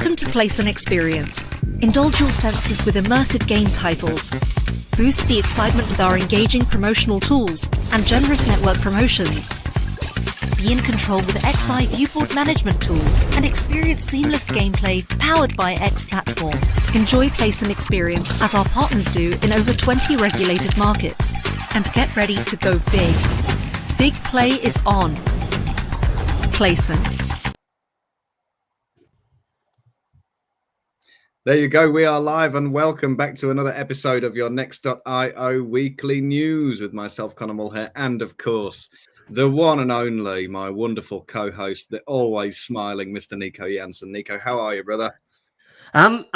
Welcome to Place and Experience. Indulge your senses with immersive game titles. Boost the excitement with our engaging promotional tools and generous network promotions. Be in control with XI Viewport Management Tool and experience seamless gameplay powered by X Platform. Enjoy Place and Experience as our partners do in over 20 regulated markets. And get ready to go big. Big play is on. Placent. There you go. We are live and welcome back to another episode of your Next.io weekly news with myself, Conor Mulhare, and of course, the one and only, my wonderful co-host, the always smiling Mr. Nico Jansen. Nico, how are you, brother? I'm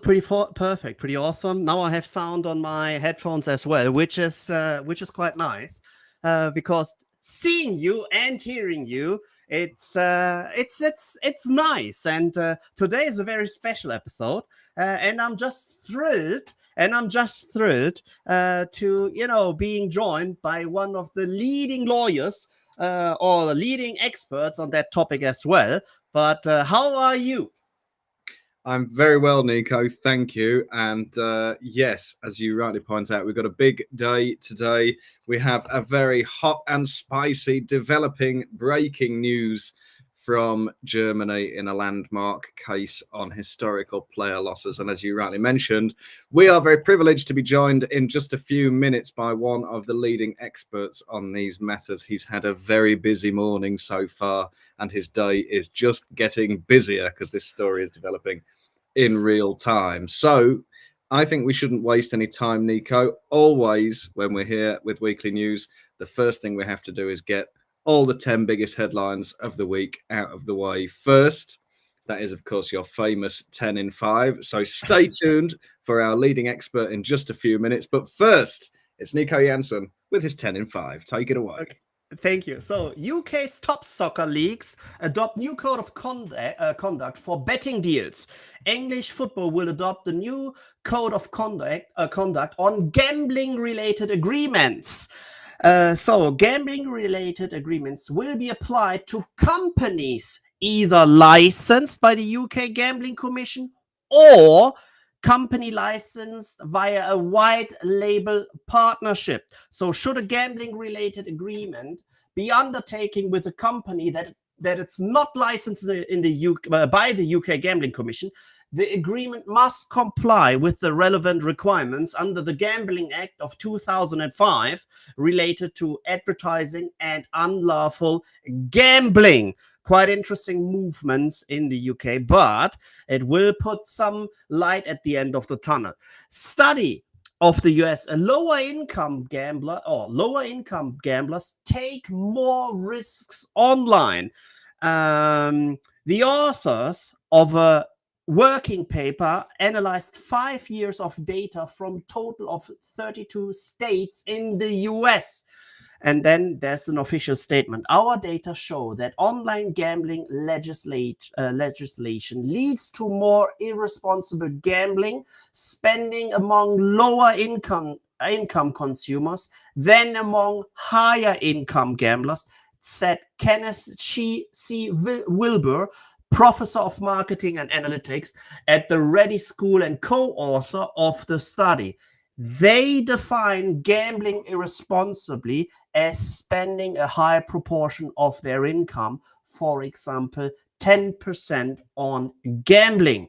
pretty perfect, pretty awesome. Now I have sound on my headphones as well, which is quite nice because seeing you and hearing you, it's nice. And today is a very special episode, and I'm just thrilled. To being joined by one of the leading lawyers or leading experts on that topic as well. But how are you? I'm very well, Nico. Thank you. And yes, as you rightly point out, we've got a big day today. We have a very hot and spicy developing breaking news from Germany in a landmark case on historical player losses. And as you rightly mentioned, we are very privileged to be joined in just a few minutes by one of the leading experts on these matters. He's had a very busy morning so far, and his day is just getting busier because this story is developing in real time. So I think we shouldn't waste any time, Nico. Always, when we're here with weekly news, the first thing we have to do is get all the 10 biggest headlines of the week out of the way first. That is, of course, your famous 10 in 5. So stay tuned for our leading expert in just a few minutes. But first, it's Nico Jansen with his 10 in 5. Take it away. Okay. Thank you. So UK's top soccer leagues adopt new code of conduct for betting deals. English football will adopt the new code of conduct on gambling-related agreements. So gambling-related agreements will be applied to companies either licensed by the UK Gambling Commission or company licensed via a white label partnership. So should a gambling-related agreement be undertaken with a company that it's not licensed in the UK, by the UK Gambling Commission, the agreement must comply with the relevant requirements under the Gambling Act of 2005 related to advertising and unlawful gambling. Quite interesting movements in the UK, but it will put some light at the end of the tunnel. Study of the US, a lower income gamblers take more risks online. The authors of a working paper analyzed 5 years of data from total of 32 states in the US. And then there's an official statement. Our data show that online gambling legislation leads to more irresponsible gambling spending among lower income consumers than among higher income gamblers, said Kenneth C. Wilbur, professor of marketing and analytics at the Reddy School and co-author of the study. They define gambling irresponsibly as spending a high proportion of their income, for example, 10% on gambling.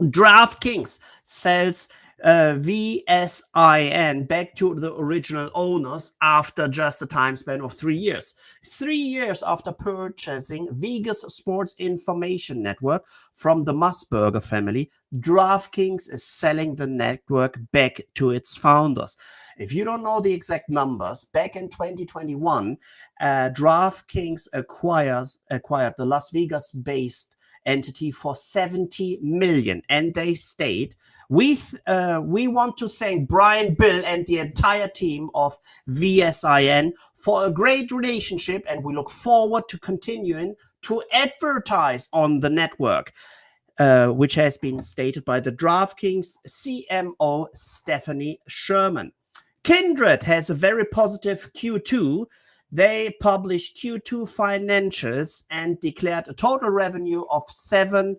DraftKings sells VSIN back to the original owners after just a time span of 3 years. 3 years after purchasing Vegas Sports Information Network from the Musburger family, DraftKings is selling the network back to its founders. If you don't know the exact numbers, back in 2021, DraftKings acquired the Las Vegas-based entity for $70 million, and they state, we want to thank Brian, Bill, and the entire team of VSIN for a great relationship, and we look forward to continuing to advertise on the network, which has been stated by the DraftKings CMO Stephanie Sherman. Kindred has a very positive Q2. They published Q2 financials and declared a total revenue of 7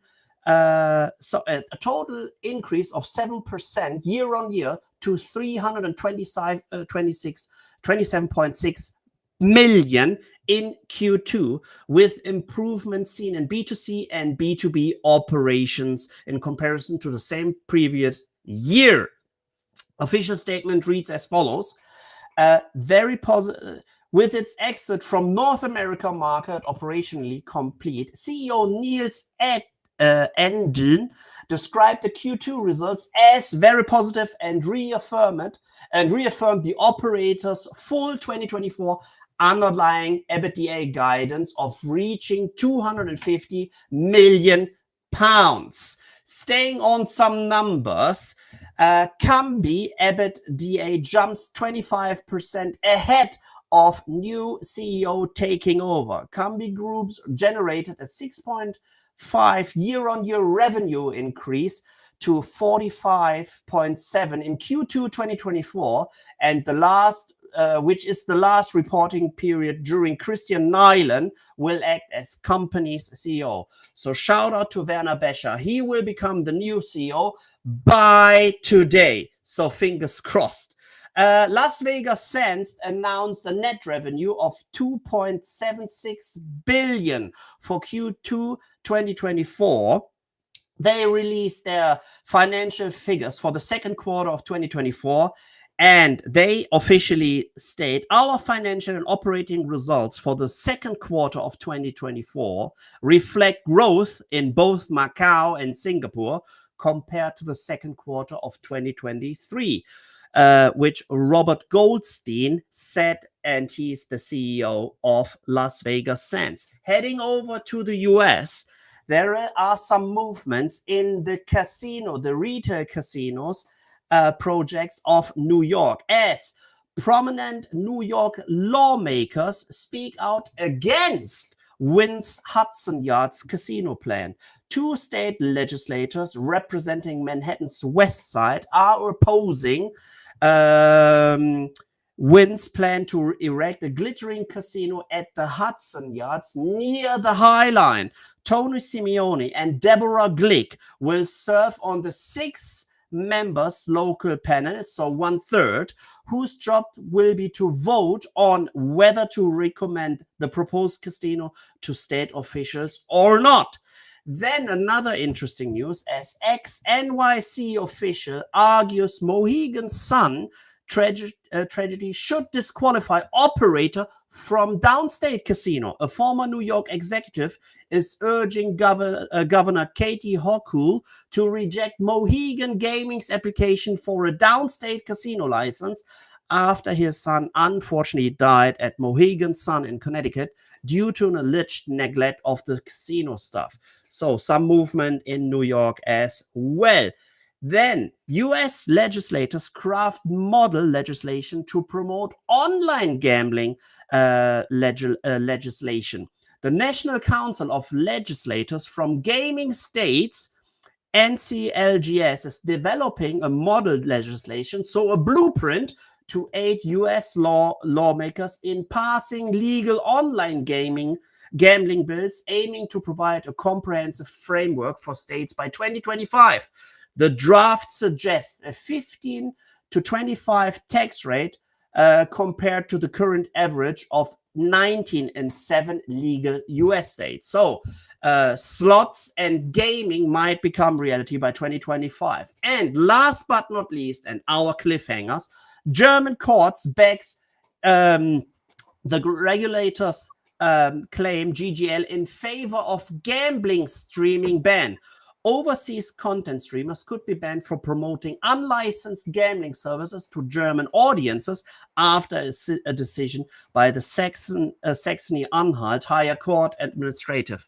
So a total increase of 7% year on year to 27.6 million in Q2, with improvements seen in B2C and B2B operations in comparison to the same previous year. Official statement reads as follows. Very positive. With its exit from North America market operationally complete, CEO Niels Endlen described the Q2 results as very positive and reaffirmed the operator's full 2024 underlying EBITDA guidance of reaching 250 million pounds. Staying on some numbers, Kambi EBITDA jumps 25% ahead of new CEO taking over. Kambi Groups generated a 6.5 year-on-year revenue increase to 45.7 in Q2 2024, and the last, which is the last reporting period during Christian Nyland will act as company's CEO. So shout out to Werner Becher. He will become the new CEO by today. So fingers crossed. Las Vegas Sands announced a net revenue of 2.76 billion for Q2 2024. They released their financial figures for the second quarter of 2024, and they officially state our financial and operating results for the second quarter of 2024 reflect growth in both Macau and Singapore compared to the second quarter of 2023. Which Robert Goldstein said, and he's the CEO of Las Vegas Sands. Heading over to the US, there are some movements in the casino, the retail casinos projects of New York, as prominent New York lawmakers speak out against Wynn's Hudson Yards casino plan. Two state legislators representing Manhattan's West Side are opposing Wynn's plan to erect a glittering casino at the Hudson Yards near the High Line. Tony Simeone and Deborah Glick will serve on the 6 members local panel, so 1/3, whose job will be to vote on whether to recommend the proposed casino to state officials or not. Then another interesting news, as ex-NYC official argues Mohegan Sun tragedy should disqualify operator from downstate casino. A former New York executive is urging Governor Katie Hochul to reject Mohegan Gaming's application for a downstate casino license after his son unfortunately died at Mohegan Sun in Connecticut due to an alleged neglect of the casino staff. So some movement in New York as well. Then US legislators craft model legislation to promote online gambling legislation. The National Council of Legislators from Gaming States, NCLGS, is developing a model legislation, so a blueprint to aid US lawmakers in passing legal online gambling bills, aiming to provide a comprehensive framework for states by 2025. The draft suggests a 15 to 25 tax rate compared to the current average of 19 in 7 legal US states. So slots and gaming might become reality by 2025. And last but not least, and our cliffhangers, German courts backs the regulators claim GGL in favor of gambling streaming ban. Overseas content streamers could be banned for promoting unlicensed gambling services to German audiences after a decision by the Saxony-Anhalt Higher Court Administrative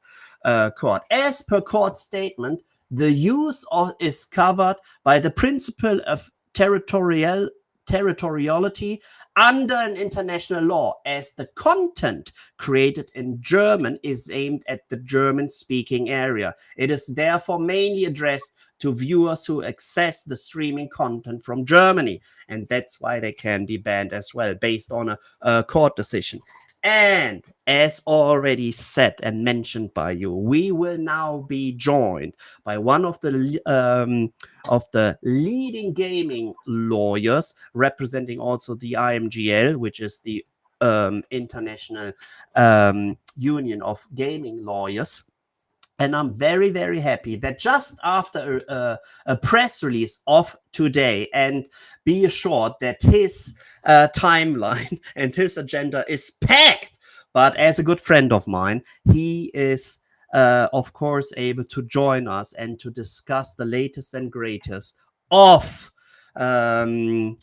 Court. As per court statement, the use is covered by the principle of territoriality under an international law, as the content created in German is aimed at the German-speaking area. It is therefore mainly addressed to viewers who access the streaming content from Germany, and that's why they can be banned as well, based on a court decision. And as already said and mentioned by you, we will now be joined by one of the leading gaming lawyers representing also the IMGL, which is the International Union of Gaming Lawyers. And I'm very, very happy that just after a press release of today, and be assured that his timeline and his agenda is packed, but as a good friend of mine, he is, of course, able to join us and to discuss the latest and greatest of a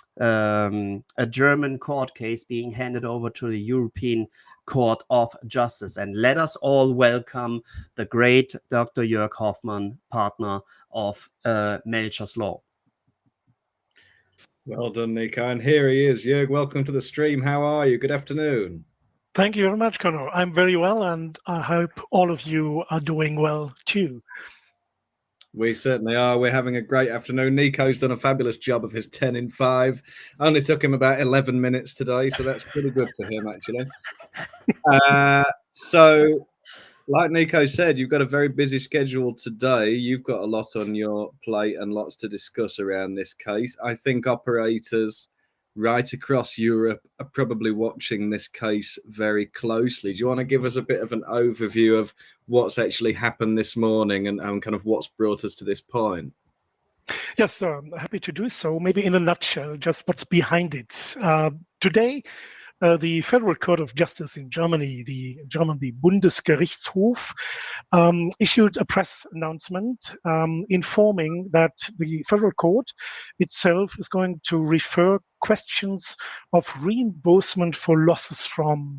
German court case being handed over to the European Court of Justice. And let us all welcome the great Dr. Jörg Hofmann, partner of Melchers Law. Well done, Nico. And here he is. Jörg, welcome to the stream. How are you? Good afternoon. Thank you very much, Connor. I'm very well, and I hope all of you are doing well too. We certainly are. We're having a great afternoon. Nico's done a fabulous job of his 10 in 5. Only took him about 11 minutes today, so that's pretty good for him, actually. So, like Nico said, you've got a very busy schedule today. You've got a lot on your plate and lots to discuss around this case. I think operators right across Europe are probably watching this case very closely. Do you want to give us a bit of an overview of what's actually happened this morning and kind of what's brought us to this point? Yes, happy to do so. Maybe in a nutshell, just what's behind it. Today, the Federal Court of Justice in Germany, the Bundesgerichtshof, issued a press announcement informing that the Federal Court itself is going to refer questions of reimbursement for losses from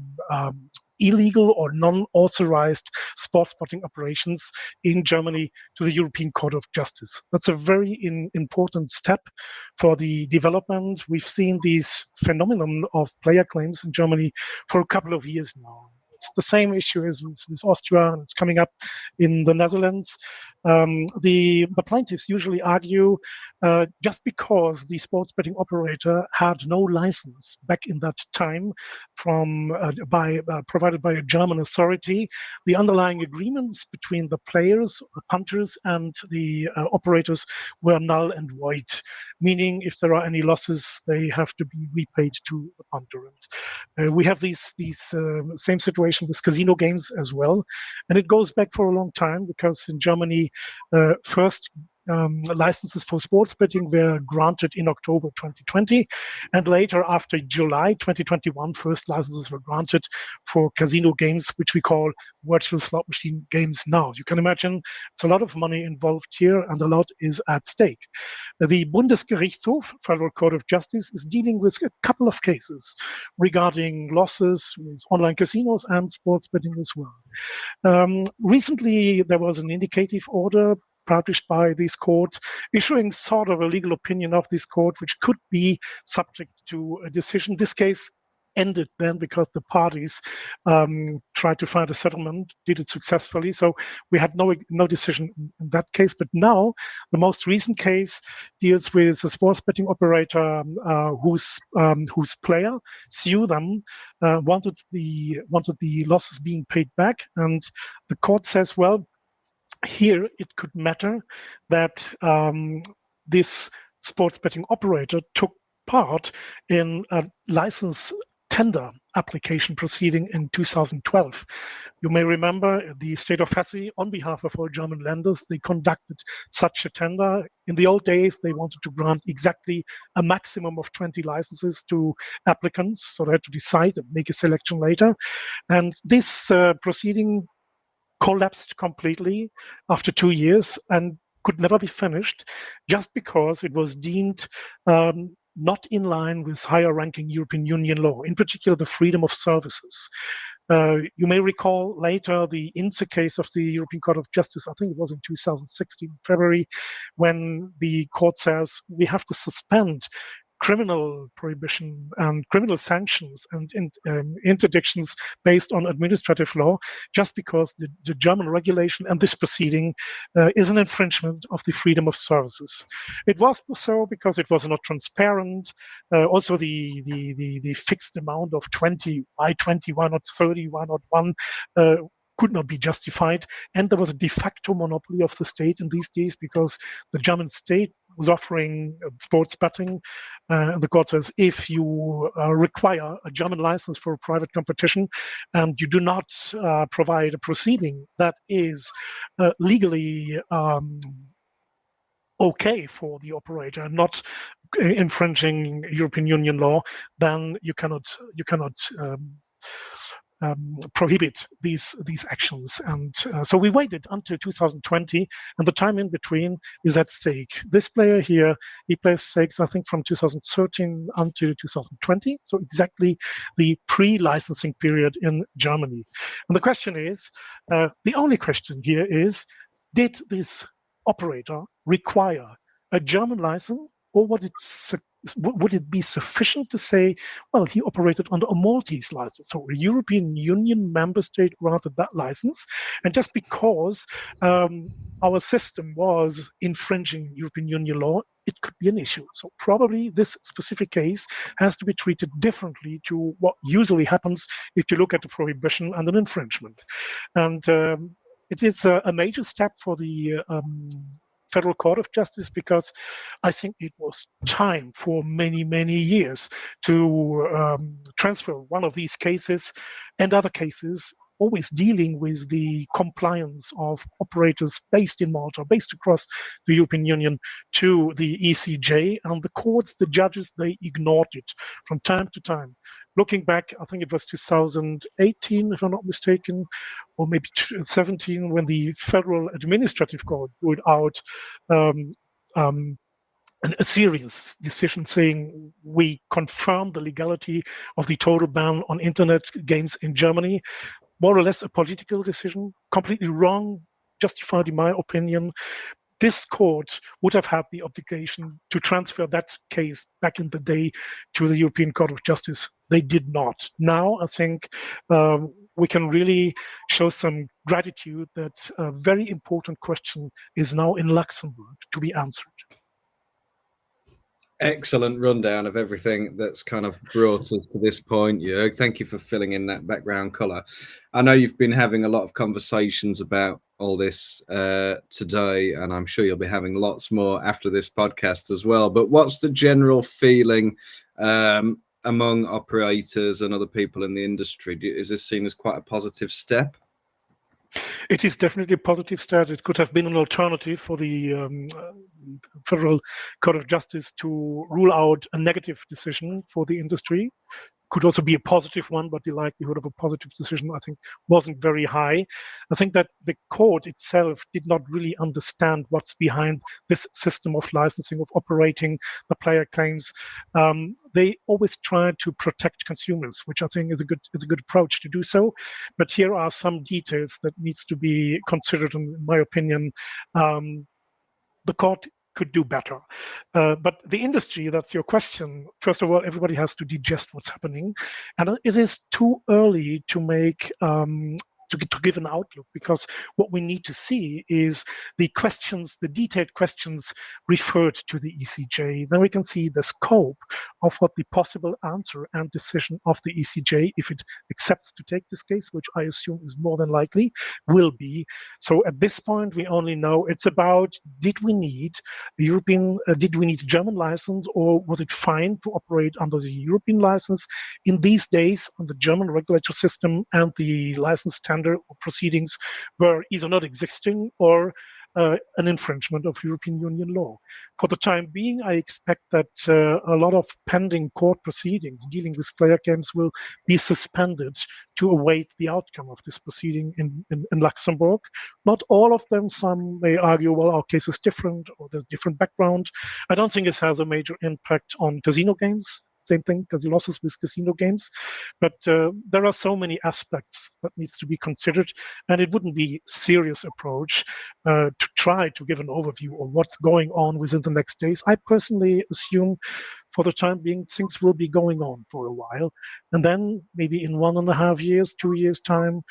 illegal or non-authorized sports betting operations in Germany to the European Court of Justice. That's a very important step for the development. We've seen these phenomenon of player claims in Germany for a couple of years now. It's the same issue as with Austria, and it's coming up in the Netherlands. The plaintiffs usually argue just because the sports betting operator had no license back in that time provided by a German authority, the underlying agreements between the players, the punters, and the operators were null and void, meaning if there are any losses, they have to be repaid to the punter. And we have these same situation with casino games as well, and it goes back for a long time because in Germany, first licenses for sports betting were granted in October 2020, and later, after July 2021, first licenses were granted for casino games, which we call virtual slot machine games now. You can imagine it's a lot of money involved here, and a lot is at stake. The Bundesgerichtshof, Federal Court of Justice, is dealing with a couple of cases regarding losses with online casinos and sports betting as well. Recently, there was an indicative order published by this court, issuing sort of a legal opinion of this court, which could be subject to a decision. This case ended then because the parties tried to find a settlement, did it successfully. So we had no decision in that case. But now the most recent case deals with a sports betting operator whose player sued them, wanted the losses being paid back, and the court says, well, here it could matter that this sports betting operator took part in a license tender application proceeding in 2012. You may remember the state of Hesse, on behalf of all German lenders, they conducted such a tender. In the old days, they wanted to grant exactly a maximum of 20 licenses to applicants, so they had to decide and make a selection later. And this proceeding collapsed completely after 2 years and could never be finished just because it was deemed not in line with higher ranking European Union law, in particular the freedom of services. You may recall later the INSE case of the European Court of Justice, I think it was in 2016, February, when the court says we have to suspend criminal prohibition and criminal sanctions and interdictions based on administrative law, just because the German regulation and this proceeding is an infringement of the freedom of services. It was so because it was not transparent. Also, the fixed amount of 20, why 21 or 31 or 1 could not be justified, and there was a de facto monopoly of the state in these days because the German state was offering sports betting. The court says if you require a German license for a private competition and you do not provide a proceeding that is legally okay for the operator, not infringing European Union law, then you cannot prohibit these actions. And so we waited until 2020, and the time in between is at stake. This player here, he plays stakes, I think, from 2013 until 2020, so exactly the pre-licensing period in Germany. And the question is, the only question here is, did this operator require a German license, or would it be sufficient to say, well, he operated under a Maltese license, so a European Union member state granted that license, and just because our system was infringing European Union law, it could be an issue. So probably this specific case has to be treated differently to what usually happens if you look at the prohibition and an infringement. And it is a major step for the Federal Court of Justice, because I think it was time for many, many years to transfer one of these cases and other cases, always dealing with the compliance of operators based in Malta, based across the European Union, to the ECJ. And the courts, the judges, they ignored it from time to time. Looking back, I think it was 2018, if I'm not mistaken, or maybe 17, when the Federal Administrative Court ruled out a serious decision saying we confirm the legality of the total ban on internet games in Germany. More or less a political decision, completely wrong, justified in my opinion. This court would have had the obligation to transfer that case back in the day to the European Court of Justice. They did not. Now, I think we can really show some gratitude that a very important question is now in Luxembourg to be answered. Excellent rundown of everything that's kind of brought us to this point, Jörg. Thank you for filling in that background colour. I know you've been having a lot of conversations about all this today, and I'm sure you'll be having lots more after this podcast as well. But what's the general feeling among operators and other people in the industry? Is this seen as quite a positive step? It is definitely a positive step. It could have been an alternative for the Federal Court of Justice to rule out a negative decision for the industry. Could also be a positive one, but the likelihood of a positive decision, I think, wasn't very high. I think that the court itself did not really understand what's behind this system of licensing, of operating the player claims. They always try to protect consumers, which I think is a good approach to do so. But here are some details that needs to be considered, in my opinion. The court could do better. But the industry, that's your question. First of all, everybody has to digest what's happening. And it is too early to make to give an outlook, because what we need to see is the questions, the detailed questions referred to the ECJ. Then we can see the scope of what the possible answer and decision of the ECJ, if it accepts to take this case, which I assume is more than likely, will be. So at this point, we only know it's about, did we need a German license, or was it fine to operate under the European license? In these days, on the German regulatory system and the license standard or proceedings were either not existing or an infringement of European Union law. For the time being, I expect that a lot of pending court proceedings dealing with player games will be suspended to await the outcome of this proceeding in Luxembourg. Not all of them. Some may argue, well, our case is different, or there's different background. I don't think this has a major impact on casino games. Same thing, because losses with casino games. But there are so many aspects that needs to be considered, and it wouldn't be a serious approach to try to give an overview of what's going on within the next days. I personally assume for the time being, things will be going on for a while. And then maybe in 1.5 years, 2 years' time,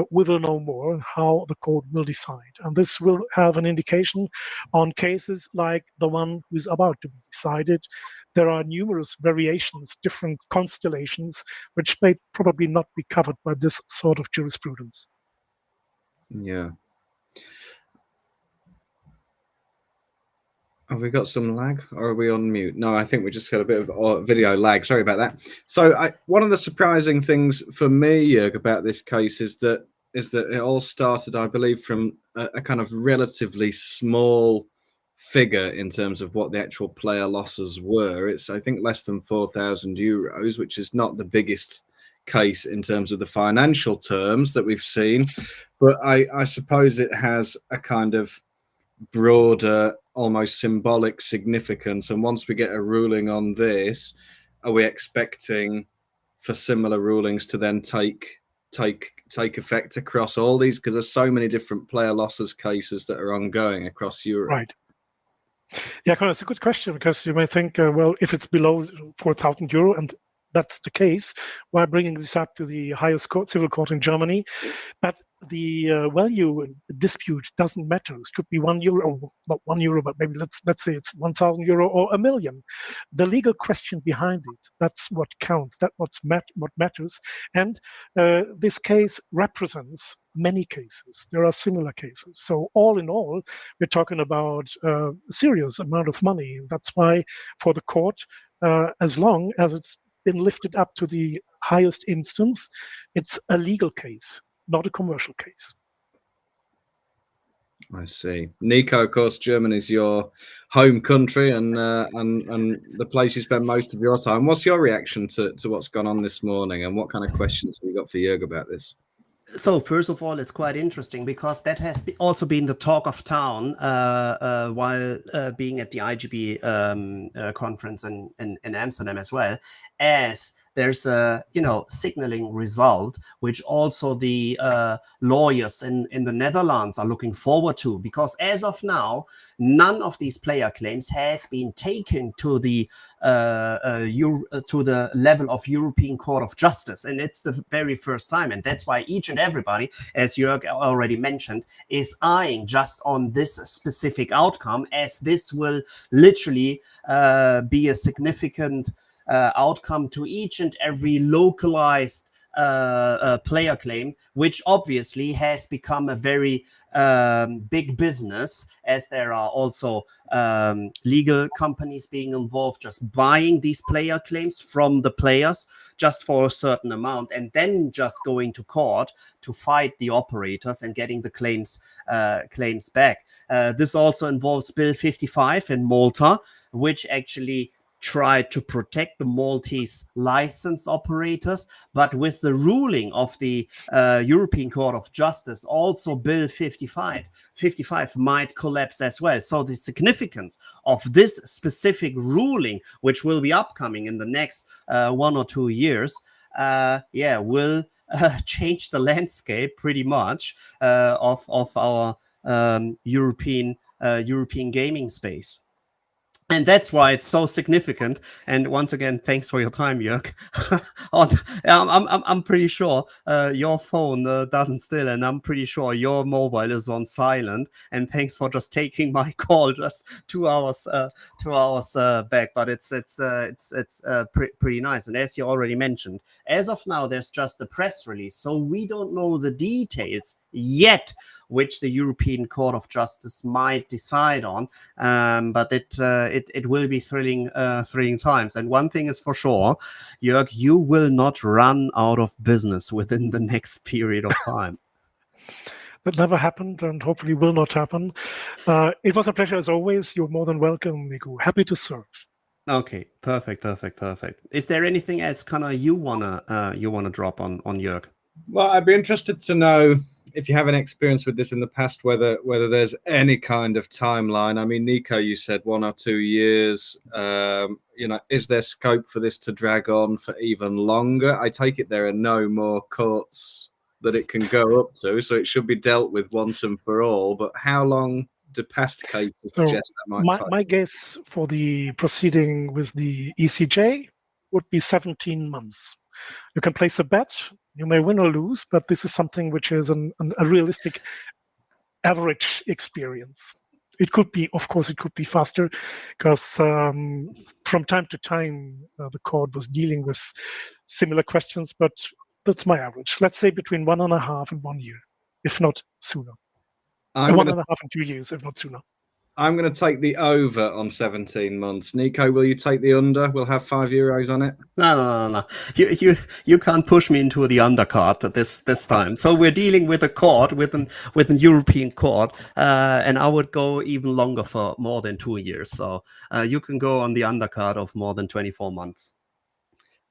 we will know more how the court will decide. And this will have an indication on cases like the one who is about to be decided. There are numerous variations, different constellations, which may probably not be covered by this sort of jurisprudence. Yeah. Have we got some lag, or are we on mute? No, I think we just got a bit of video lag. Sorry about that. So one of the surprising things for me, Jörg, about this case is that it all started, I believe, from a kind of relatively small figure in terms of what the actual player losses were. It's, I think, less than €4,000, which is not the biggest case in terms of the financial terms that we've seen. But I suppose it has a kind of broader, almost symbolic significance. And once we get a ruling on this, are we expecting for similar rulings to then take effect across all these? Because there's so many different player losses cases that are ongoing across Europe. Right. Yeah, Conor, it's a good question, because you may think, well, if it's below €4,000 and that's the case, why bringing this up to the highest court, civil court in Germany? But the value dispute doesn't matter. It could be €1, or not €1, but maybe let's say it's €1,000 or $1 million. The legal question behind it, that's what counts. That's what matters. And this case represents many cases. There are similar cases. So all in all, we're talking about a serious amount of money. That's why for the court, as long as it's been lifted up to the highest instance, it's a legal case, not a commercial case. I see. Nico, of course, Germany is your home country and the place you spend most of your time. What's your reaction to what's gone on this morning, and what kind of questions have you got for Jörg about this? So first of all, it's quite interesting because that has also been the talk of town while being at the IGB conference in Amsterdam as well, as there's a signaling result which also the lawyers in the Netherlands are looking forward to, because as of now none of these player claims has been taken to the level of European Court of Justice, and it's the very first time, and that's why each and everybody, as Jörg already mentioned, is eyeing just on this specific outcome, as this will literally be a significant outcome to each and every localized player claim, which obviously has become a very big business, as there are also legal companies being involved, just buying these player claims from the players just for a certain amount, and then just going to court to fight the operators and getting the claims back. This also involves Bill 55 in Malta, which actually tried to protect the Maltese licensed operators, but with the ruling of the European Court of Justice, also Bill 55 might collapse as well. So the significance of this specific ruling, which will be upcoming in the next 1 or 2 years, will change the landscape pretty much of our European gaming space. And that's why it's so significant. And once again, thanks for your time, Jörg. I'm pretty sure your phone doesn't still, and I'm pretty sure your mobile is on silent. And thanks for just taking my call just 2 hours back. But it's pretty nice. And as you already mentioned, as of now, there's just a press release, so we don't know the details yet, which the European Court of Justice might decide on, but it will be thrilling times. And one thing is for sure, Jörg, you will not run out of business within the next period of time. That never happened, and hopefully will not happen. It was a pleasure as always. You're more than welcome, Nico. Happy to serve. Okay, perfect. Is there anything else, Connor, you wanna drop on Jörg? Well, I'd be interested to know if you have any experience with this in the past, whether there's any kind of timeline. I mean, Nico, you said 1 or 2 years. Is there scope for this to drag on for even longer? I take it there are no more courts that it can go up to, so it should be dealt with once and for all. But how long do past cases So suggest that might take? my guess for the proceeding with the ECJ would be 17 months. You can place a bet. You may win or lose, but this is something which is a realistic average experience. It could be, of course, it could be faster, because from time to time the court was dealing with similar questions, but that's my average. Let's say between 1.5 and 1 year, if not sooner. I'm 1.5 gonna and 2 years, if not sooner. I'm gonna take the over on 17 months. Nico, will you take the under? We'll have €5 on it. No. You can't push me into the undercard this time. So we're dealing with a court, with an European court, and I would go even longer for more than 2 years. So you can go on the undercard of more than 24 months.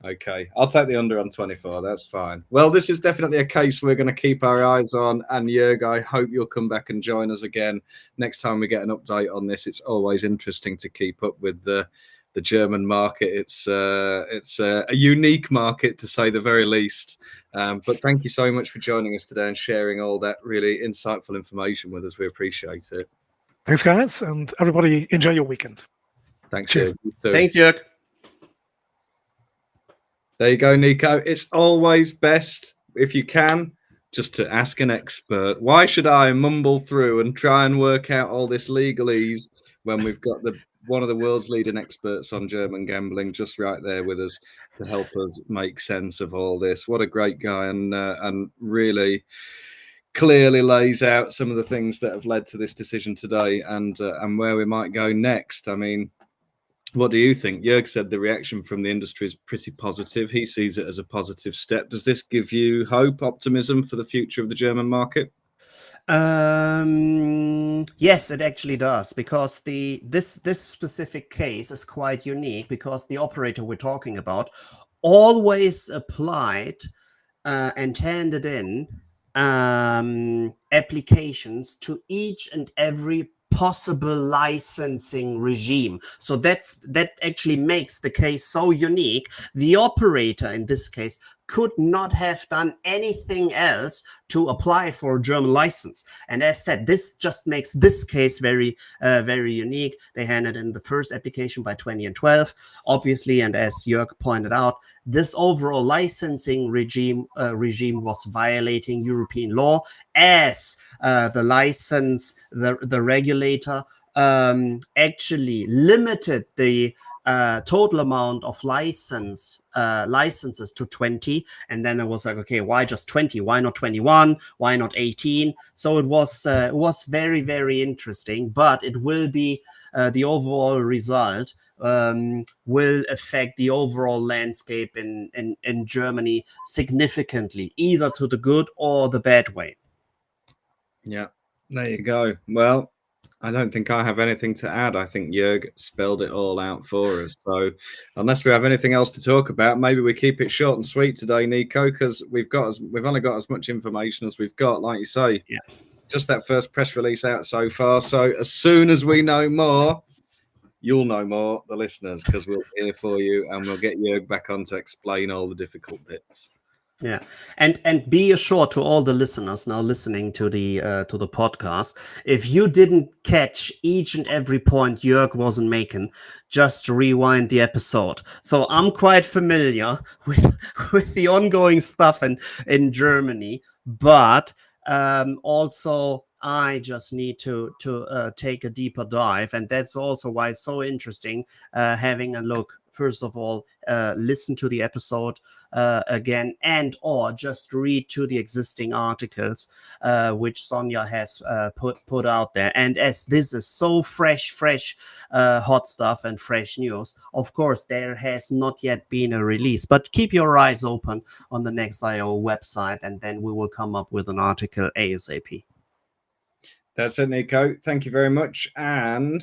Okay, I'll take the under on 24. That's fine. Well, this is definitely a case we're going to keep our eyes on. And Jörg, I hope you'll come back and join us again next time we get an update on this. It's always interesting to keep up with the German market. It's a unique market, to say the very least. But thank you so much for joining us today and sharing all that really insightful information with us. We appreciate it. Thanks, guys, and everybody enjoy your weekend. Thanks, Cheers. Jörg. You too. Thanks, Jörg. There you go, Nico. It's always best, if you can, just to ask an expert. Why should I mumble through and try and work out all this legalese when we've got one of the world's leading experts on German gambling just right there with us to help us make sense of all this? What a great guy, and really clearly lays out some of the things that have led to this decision today, and where we might go next. I mean, what do you think? Jörg said the reaction from the industry is pretty positive. He sees it as a positive step. Does this give you hope, optimism for the future of the German market? Yes, it actually does, because this specific case is quite unique, because the operator we're talking about always applied and handed in applications to each and every possible licensing regime. So that actually makes the case so unique. The operator in this case could not have done anything else to apply for a German license. And as said, this just makes this case very unique. They handed in the first application by 2012, obviously, and as Jörg pointed out, this overall licensing regime was violating European law, as the regulator actually limited the total amount of licenses to 20, and then it was like, okay, why just 20? Why not 21? Why not 18? So it was very, very interesting, but it will be the overall result will affect the overall landscape in Germany significantly, either to the good or the bad way. Yeah, there you go. Well, I don't think I have anything to add. I think Jörg spelled it all out for us. So unless we have anything else to talk about, maybe we keep it short and sweet today, Nico, because we've only got as much information as we've got, like you say. Yeah. Just that first press release out so far. So as soon as we know more, you'll know more, the listeners, because we'll be here for you, and we'll get Jörg back on to explain all the difficult bits. Yeah, and be assured to all the listeners now listening to the podcast, if you didn't catch each and every point Jörg wasn't making, just rewind the episode. So I'm quite familiar with the ongoing stuff in Germany, but also I just need to take a deeper dive, and that's also why it's so interesting having a look. First of all, listen to the episode again, and or just read to the existing articles which Sonia has put out there. And as this is so fresh hot stuff and fresh news, of course there has not yet been a release, but keep your eyes open on the Next.io website, and then we will come up with an article ASAP. That's it, Nico. Thank you very much. And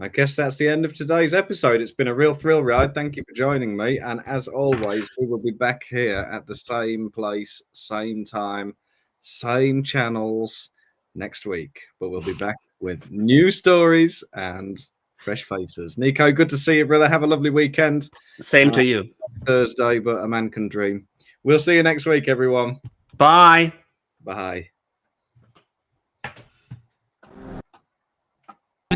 I guess that's the end of today's episode. It's been a real thrill ride. Thank you for joining me. And as always, we will be back here at the same place, same time, same channels next week. But we'll be back with new stories and fresh faces. Nico, good to see you, brother. Have a lovely weekend. Same to you. Thursday, but a man can dream. We'll see you next week, everyone. Bye. Bye.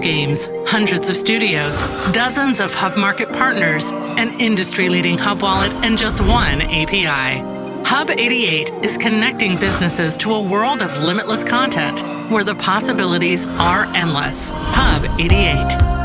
games, hundreds of studios, dozens of Hub Market partners, an industry-leading Hub wallet, and just one API. Hub 88 is connecting businesses to a world of limitless content where the possibilities are endless. Hub 88.